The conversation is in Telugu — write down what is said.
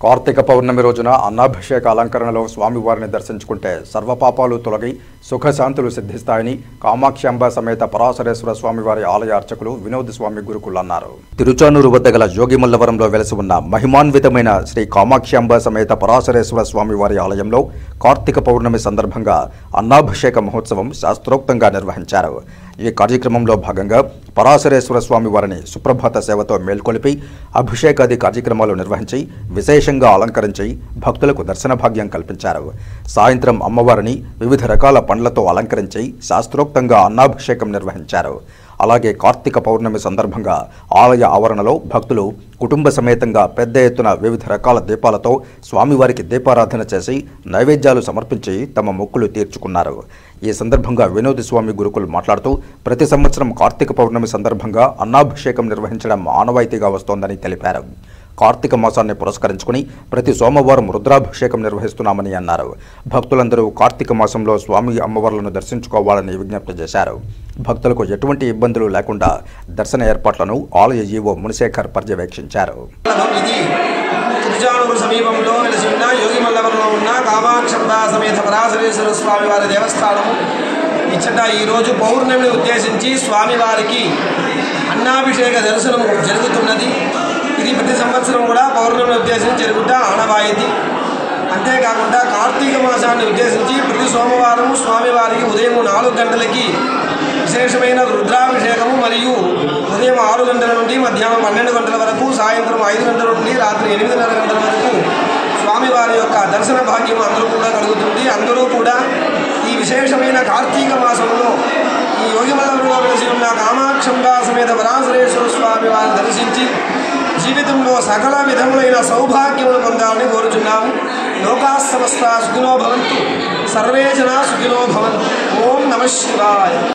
కార్తీక పౌర్ణమి రోజున అన్నాభిషేక అలంకరణలో స్వామివారిని దర్శించుకుంటే సర్వపాపాలు తొలగి సుఖశాంతులు సిద్ధిస్తాయని కామాక్షాంబ సమేత పరాశరేశ్వర స్వామివారి ఆలయ అర్చకులు వినోద్ స్వామి గురుకులు అన్నారు. తిరుచానూరు వద్ద గల జోగిమల్లవరంలో వెలసి ఉన్న మహిమాన్వితమైన శ్రీ కామాక్షాంబ సమేత పరాశరేశ్వర స్వామివారి ఆలయంలో కార్తీక పౌర్ణమి సందర్భంగా అన్నాభిషేక మహోత్సవం శాస్త్రోక్తంగా నిర్వహించారు. ఈ కార్యక్రమంలో భాగంగా పరాశరేశ్వర స్వామి వారిని సుప్రభాత సేవతో మేల్కొలిపి అభిషేకాది కార్యక్రమాలు నిర్వహించి విశేషంగా అలంకరించి భక్తులకు దర్శన భాగ్యం కల్పించారు. సాయంత్రం అమ్మవారిని వివిధ రకాల పండ్లతో అలంకరించి శాస్త్రోక్తంగా అన్నాభిషేకం నిర్వహించారు. అలాగే కార్తీక పౌర్ణమి సందర్భంగా ఆలయ ఆవరణలో భక్తులు కుటుంబ సమేతంగా పెద్ద ఎత్తున వివిధ రకాల దీపాలతో స్వామివారికి దీపారాధన చేసి నైవేద్యాలు సమర్పించి తమ మొక్కులు తీర్చుకున్నారు. ఈ సందర్భంగా వినోద్ స్వామి గురుకులు మాట్లాడుతూ ప్రతి సంవత్సరం కార్తీక పౌర్ణమి సందర్భంగా అన్నాభిషేకం నిర్వహించడం ఆనవాయితీగా వస్తోందని తెలిపారు. కార్తీక మాసాన్ని పురస్కరించుకుని ప్రతి సోమవారం రుద్రాభిషేకం నిర్వహిస్తున్నామని అన్నారు. భక్తులందరూ కార్తీక మాసంలో స్వామి అమ్మవార్లను దర్శించుకోవాలని విజ్ఞప్తి చేశారు. భక్తులకు ఎటువంటి ఇబ్బందులు లేకుండా దర్శన ఏర్పాట్లను ఆలయ ఈవో మునిశేఖర్ పర్యవేక్షించారు. తిరుచానూరు సమీపంలో వెలిసి ఉన్న యోగిమల్లవరంలో ఉన్న కామాక్షాంబ సమేత పరాశరేశ్వర స్వామివారి దేవస్థానము ఇచ్చట ఈరోజు పౌర్ణమిని ఉద్దేశించి స్వామివారికి అన్నాభిషేక దర్శనం జరుగుతున్నది. ఇది ప్రతి సంవత్సరం కూడా పౌర్ణమిని ఉద్దేశించి జరుగుతా ఆనవాయితీ. అంతేకాకుండా కార్తీక మాసాన్ని ఉద్దేశించి ప్రతి సోమవారం స్వామివారికి ఉదయం 4 గంటలకి విశేషమైన రుద్రాభిషేకము మరియు ఉదయం 6 గంటల నుండి మధ్యాహ్నం 12 గంటల వరకు, సాయంత్రం 5 గంటల నుండి రాత్రి 8:30 గంటల వరకు స్వామివారి యొక్క దర్శన భాగ్యం అందరూ కూడా కలుగుతుంది. అందరూ కూడా ఈ విశేషమైన కార్తీక మాసంలో ఈ యోగిమల్లవరంలో వెలిసి ఉన్న కామాక్షాంబ సమేత పరాశరేశ్వర స్వామి వారిని దర్శించి జీవితంలో సకల విధములైన సౌభాగ్యములు పొందాలని కోరుచున్నాము. లోకా సమస్త సుఖినో భవంతు, సర్వే జనా సుఖినో భవంతు. ఓం నమః శివాయ.